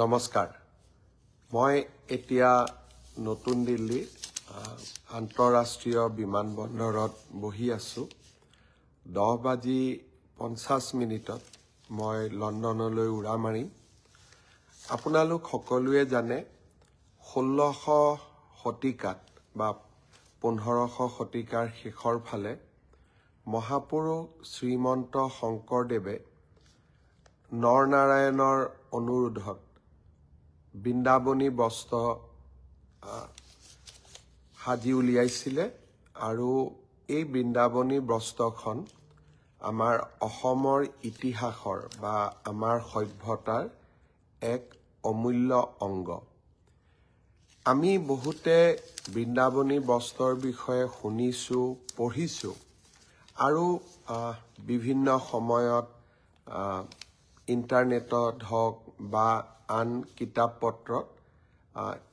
নমস্কাৰ মই এতিয়া নতুন দিল্লী আন্তঃৰাষ্ট্ৰীয় বিমানবন্দৰত বহি আছো 10:50 মই লণ্ডনলৈ উৰা মাৰিম আপোনালোক সকলোৱে জানে 1600 শতিকাত বা 1500 শতিকাৰ শেষৰ ফালে মহাপুৰুষ শ্ৰীমন্ত শংকৰদেৱে নৰনাৰায়ণৰ অনুৰোধত বৃন্দাবনী বস্ত্ৰ সাজি উলিয়াইছিলে আৰু এই বৃন্দাবনী বস্ত্ৰখন আমাৰ অসমৰ ইতিহাসৰ বা আমাৰ সভ্যতাৰ এক অমূল্য অংগ আমি বহুতে বৃন্দাবনী বস্ত্ৰৰ বিষয়ে শুনিছো পঢ়িছো আৰু বিভিন্ন সময়ত ইন্টাৰনেটত হওক বা আন কিতাপ পত্ৰত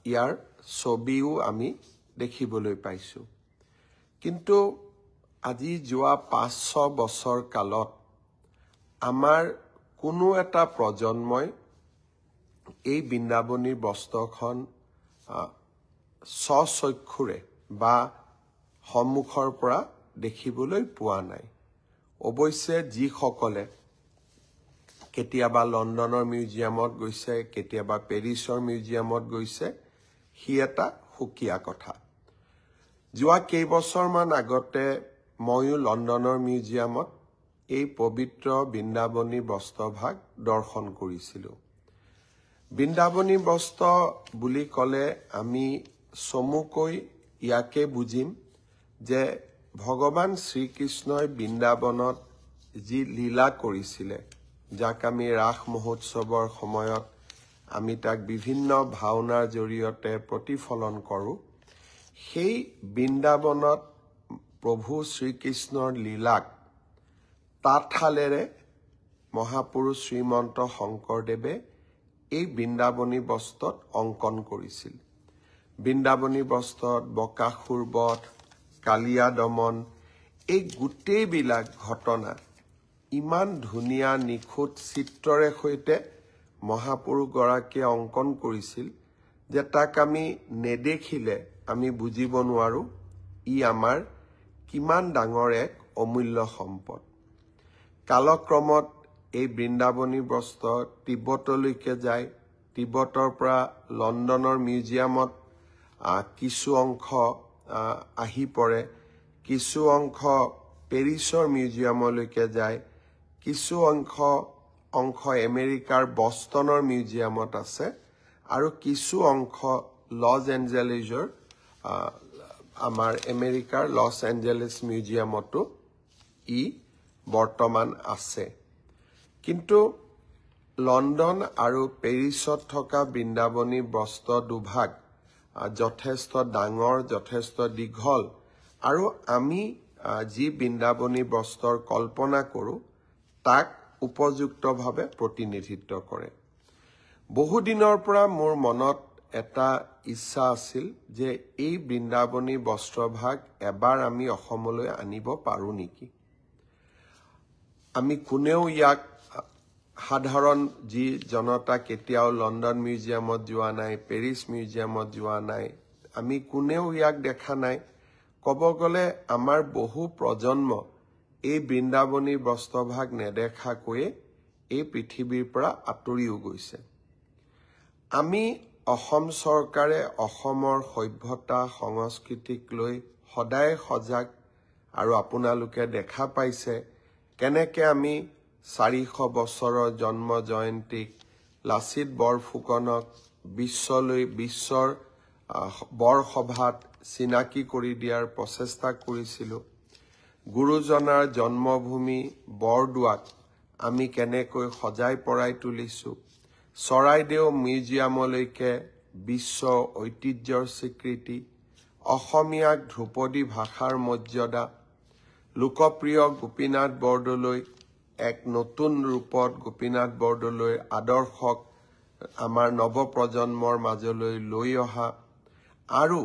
ইয়াৰ ছবিও আমি দেখিবলৈ পাইছো কিন্তু আজি যোৱা 500 বছৰ কালত আমাৰ কোনো এটা প্ৰজন্মই এই বৃন্দাবনী বস্ত্ৰখন স্বচক্ষুৰে বা সন্মুখৰ পৰা দেখিবলৈ পোৱা নাই অৱশ্যে যিসকলে কেতিয়াবা লণ্ডনৰ মিউজিয়ামত গৈছে কেতিয়াবা পেৰিছৰ মিউজিয়ামত গৈছে হি এটা সুকীয়া কথা যোৱা কেইবছৰমান আগতে ময়ো লণ্ডনৰ মিউজিয়ামত এই পবিত্ৰ বৃন্দাবনী বস্ত্ৰভাগ দৰ্শন কৰিছিলোঁ বৃন্দাবনী বস্ত্ৰ বুলি ক'লে আমি চমুকৈ ইয়াকে বুজিম যে ভগৱান শ্ৰীকৃষ্ণই বৃন্দাবনত যি লীলা কৰিছিলে যাক আমি ৰাস মহোৎসৱৰ সময়ত আমি তাক বিভিন্ন ভাওনাৰ জৰিয়তে প্ৰতিফলন কৰোঁ সেই বৃন্দাবনত প্ৰভু শ্ৰীকৃষ্ণৰ লীলাক তাঁতশালেৰে মহাপুৰুষ শ্ৰীমন্ত শংকৰদেৱে এই বৃন্দাবনী বস্ত্ৰত অংকন কৰিছিল বৃন্দাবনী বস্ত্ৰত বকাসুৰ বধ কালিয়া দমন এই গোটেইবিলাক ঘটনা ইমান ধুনীয়া নিখুঁত চিত্ৰৰে সৈতে মহাপুৰুষ গৰাকীয়ে অংকন কৰিছিল যে তাক আমি নেদেখিলে আমি বুজিব নোৱাৰো ই আমাৰ কিমান ডাঙৰ এক অমূল্য সম্পদ কালক্ৰমত এই বৃন্দাবনী বস্ত্ৰ তিব্বতলৈকে যায় তিব্বতৰ পৰা লণ্ডনৰ মিউজিয়ামত কিছু অংশ আহি পৰে কিছু অংশ পেৰিছৰ মিউজিয়ামলৈকে যায় কিছু অংশ আমেৰিকাৰ বষ্টনৰ মিউজিয়ামত আছে আৰু কিছু অংশ লছ এঞ্জেলেছৰ আমাৰ আমেৰিকাৰ লছ এঞ্জেলেছ মিউজিয়ামতো ই বৰ্তমান আছে কিন্তু লণ্ডন আৰু পেৰিছত থকা বৃন্দাবনী বস্ত্ৰ দুভাগ যথেষ্ট ডাঙৰ যথেষ্ট দীঘল আৰু আমি যি বৃন্দাবনী বস্ত্ৰৰ কল্পনা কৰোঁ তাক উপযুক্তভাৱে প্ৰতিনিধিত্ব কৰে বহুদিনৰ পৰা মোৰ মনত এটা ইচ্ছা আছিল যে এই বৃন্দাবনী বস্ত্ৰভাগ এবাৰ আমি অসমলৈ আনিব পাৰো নেকি আমি কোনেও ইয়াক সাধাৰণ যি জনতা কেতিয়াও লণ্ডন মিউজিয়ামত যোৱা নাই পেৰিছ মিউজিয়ামত যোৱা নাই আমি কোনেও ইয়াক দেখা নাই ক'ব গ'লে আমাৰ বহু প্ৰজন্ম এই বৃন্দাবনী বস্ত্ৰভাগ নেদেখাকৈয়ে এই পৃথিৱীৰ পৰা আঁতৰিও গৈছে আমি অসম চৰকাৰে অসমৰ সভ্যতা সংস্কৃতিক লৈ সদায় সজাগ আৰু আপোনালোকে দেখা পাইছে কেনেকৈ আমি 400 বছৰৰ জন্ম জয়ন্তীক লাচিত বৰফুকনক বিশ্বৰ বৰসভাত চিনাকি কৰি দিয়াৰ প্ৰচেষ্টা কৰিছিলোঁ গুৰুজনাৰ জন্মভূমি বৰদোৱাক আমি কেনেকৈ সজাই পৰাই তুলিছো চৰাইদেউ মিউজিয়ামলৈকে বিশ্ব ঐতিহ্যৰ স্বীকৃতি অসমীয়াক ধ্ৰুপদী ভাষাৰ মৰ্যাদা লোকপ্ৰিয় গোপীনাথ বৰদলৈ এক নতুন ৰূপত গোপীনাথ বৰদলৈৰ আদৰ্শক আমাৰ নৱপ্ৰজন্মৰ মাজলৈ লৈ অহা আৰু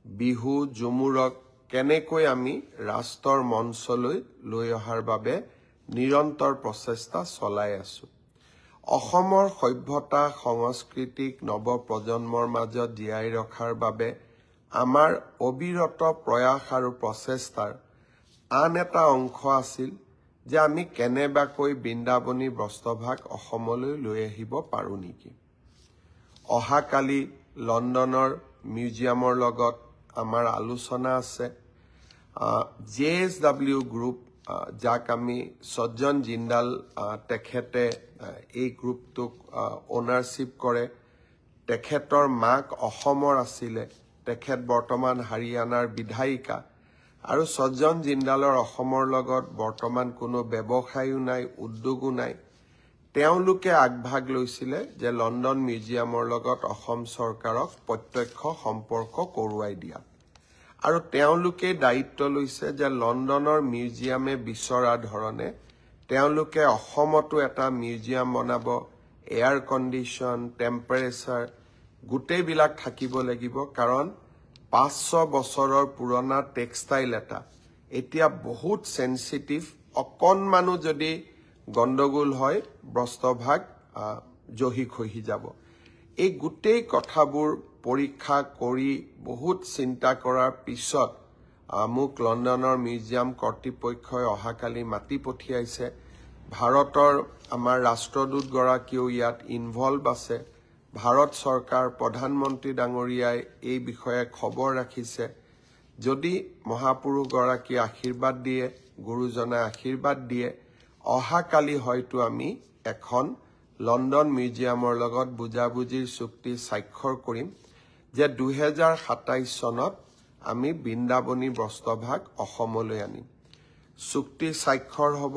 বিহু ঝুমুৰক কেনেকৈ আমি ৰাষ্ট্ৰৰ মঞ্চলৈ লৈ অহাৰ বাবে নিৰন্তৰ প্ৰচেষ্টা চলাই আছো অসমৰ সভ্যতা সংস্কৃতিক নৱপ্ৰজন্মৰ মাজত জীয়াই ৰখাৰ বাবে আমাৰ অবিৰত প্ৰয়াস আৰু প্ৰচেষ্টাৰ আন এটা অংশ আছিল যে আমি কেনেবাকৈ বৃন্দাবনী বস্ত্ৰভাগ অসমলৈ লৈ আহিব পাৰো নেকি। অহাকালি লণ্ডনৰ মিউজিয়ামৰ লগত আমাৰ আলোচনা আছে। JSW গ্ৰুপ, যাক আমি সজ্জন জিন্দাল তেখেতে এই গ্ৰুপটোক অনাৰশ্বিপ কৰে। তেখেতৰ মাক অসমৰ আছিলে, তেখেত বৰ্তমান হাৰিয়ানাৰ বিধায়িকা, আৰু সজ্জন জিন্দালৰ অসমৰ লগত বৰ্তমান কোনো ব্যৱসায়ো নাই, উদ্যোগো নাই। তেওঁলোকে আগভাগ লৈছিলে যে লণ্ডন মিউজিয়ামৰ লগত অসম চৰকাৰক প্ৰত্যক্ষ সম্পৰ্ক কৰোৱাই দিয়া, আৰু তেওঁলোকে দায়িত্ব লৈছে যে লণ্ডনৰ মিউজিয়ামে বিচৰা ধৰণে তেওঁলোকে অসমতো এটা মিউজিয়াম বনাব। এয়াৰ কণ্ডিশ্যন, টেম্পাৰেচাৰ গোটেইবিলাক থাকিব লাগিব, কাৰণ 500 বছৰৰ পুৰণা টেক্সটাইল এটা এতিয়া বহুত সেন্সিটিভ। অকণমানো যদি গণ্ডগোল হয় বস্ত্ৰভাগ জহি খহি যাব। এই গোটেই কথাবোৰ পৰীক্ষা কৰি বহুত চিন্তা কৰাৰ পিছত মোক লণ্ডনৰ মিউজিয়াম কৰ্তৃপক্ষই অহাকালি মাতি পঠিয়াইছে। ভাৰতৰ আমাৰ ৰাষ্ট্ৰদূতগৰাকীও ইয়াত ইনভলভ আছে। ভাৰত চৰকাৰ, প্ৰধানমন্ত্ৰী ডাঙৰীয়াই এই বিষয়ে খবৰ ৰাখিছে। যদি মহাপুৰুষগৰাকী আশীৰ্বাদ দিয়ে, গুৰুজনাই আশীৰ্বাদ দিয়ে, অহাকালি হয়তো আমি এখন লণ্ডন মিউজিয়ামৰ লগত বুজাবুজিৰ চুক্তি স্বাক্ষৰ কৰিম যে 2027 চনত আমি বৃন্দাবনী বস্ত্ৰভাগ অসমলৈ আনিম। চুক্তি স্বাক্ষৰ হ'ব।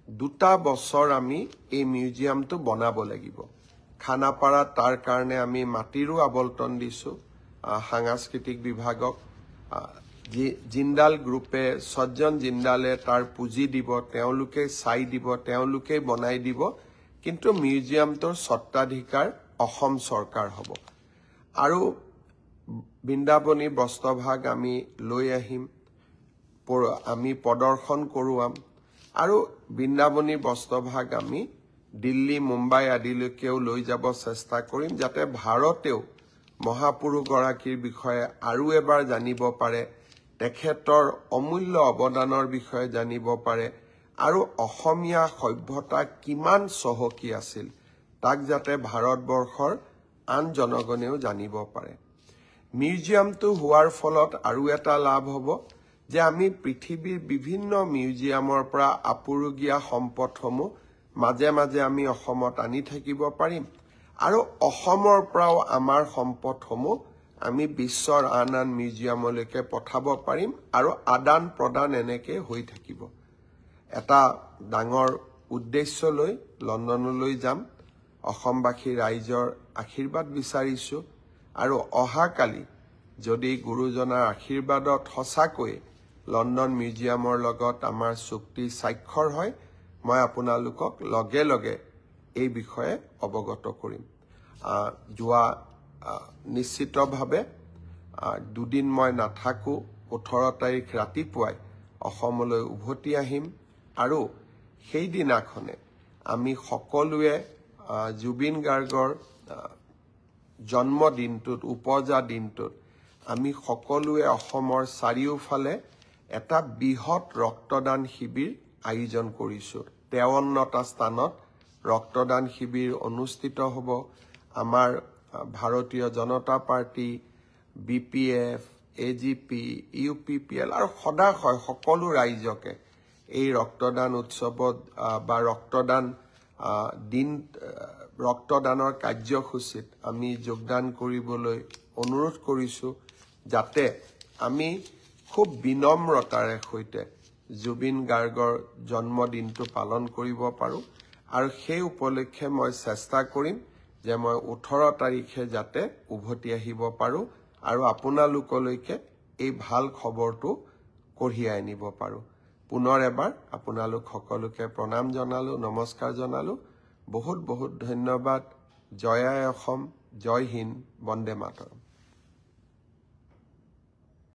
2 বছৰ আমি এই মিউজিয়ামটো বনাব লাগিব। খানাপাৰাত তাৰ কাৰণে আমি মাটিৰো আবণ্টন দিছোঁ সাংস্কৃতিক বিভাগক। জিন্দাল গ্ৰুপে, সজ্জন জিন্দালে তাৰ পুঁজি দিব, তেওঁলোকে চাই দিব, তেওঁলোকে বনাই দিব, কিন্তু মিউজিয়ামটোৰ স্বত্বাধিকাৰ অসম চৰকাৰ হ'ব। আৰু বৃন্দাবনী বস্ত্ৰভাগ আমি লৈ আহিম, আমি প্ৰদৰ্শন কৰোৱাম, আৰু বৃন্দাবনী বস্ত্ৰভাগ আমি দিল্লী, মুম্বাই আদিলৈকেও লৈ যাব চেষ্টা কৰিম, যাতে ভাৰতেও মহাপুৰুষগৰাকীৰ বিষয়ে আৰু এবাৰ জানিব পাৰে, তেখেতৰ অমূল্য অৱদানৰ বিষয়ে জানিব পাৰে, আৰু অসমীয়া সভ্যতা কিমান চহকী আছিল তাক যাতে ভাৰতবৰ্ষৰ আন জনগণেও জানিব পাৰে। মিউজিয়ামটো হোৱাৰ ফলত আৰু এটা লাভ হ'ব যে আমি পৃথিৱীৰ বিভিন্ন মিউজিয়ামৰ পৰা আপুৰুগীয়া সম্পদসমূহ মাজে মাজে আমি অসমত আনি থাকিব পাৰিম, আৰু অসমৰ পৰাও আমাৰ সম্পদসমূহ আমি বিশ্বৰ আন আন মিউজিয়ামলৈকে পঠাব পাৰিম, আৰু আদান প্ৰদান এনেকৈ হৈ থাকিব। এটা ডাঙৰ উদ্দেশ্য লৈ লণ্ডনলৈ যাম। অসমবাসী ৰাইজৰ আশীৰ্বাদ বিচাৰিছোঁ, আৰু অহাকালি যদি গুৰুজনাৰ আশীৰ্বাদত সঁচাকৈয়ে লণ্ডন মিউজিয়ামৰ লগত আমাৰ চুক্তি স্বাক্ষৰ হয়, মই আপোনালোকক লগে লগে এই বিষয়ে অৱগত কৰিম। যোৱা নিশ্চিতভাৱে 2 দিন মই নাথাকোঁ। 18 তাৰিখ ৰাতিপুৱাই অসমলৈ উভতি আহিম, আৰু সেইদিনাখনে আমি সকলোৱে জুবিন গাৰ্গৰ জন্মদিনটোত, উপজা দিনটোত আমি সকলোৱে অসমৰ চাৰিওফালে এটা বৃহৎ ৰক্তদান শিবিৰ আয়োজন কৰিছোঁ। 53টা স্থানত ৰক্তদান শিবিৰ অনুষ্ঠিত হ'ব। আমাৰ ভাৰতীয় জনতা পাৰ্টি, BPF, AGP, UPPL আৰু সদাশয় সকলো ৰাইজকে এই ৰক্তদান উৎসৱত বা ৰক্তদানৰ কাৰ্যসূচীত আমি যোগদান কৰিবলৈ অনুৰোধ কৰিছোঁ, যাতে আমি খুব বিনম্ৰতাৰে সৈতে জুবিন গাৰ্গৰ জন্মদিনটো পালন কৰিব পাৰোঁ। আৰু সেই উপলক্ষে মই চেষ্টা কৰিম যে মই 18 তাৰিখে যাতে উভতি আহিব পাৰোঁ, আৰু আপোনালোকলৈকে এই ভাল খবৰটো কঢ়িয়াই আনিব পাৰোঁ। পুনৰ এবাৰ আপোনালোক সকলোকে প্ৰণাম জনালোঁ, নমস্কাৰ জনালোঁ। বহুত বহুত ধন্যবাদ। জয় আই অসম, জয় হিন্দ, বন্দে মাতৰম।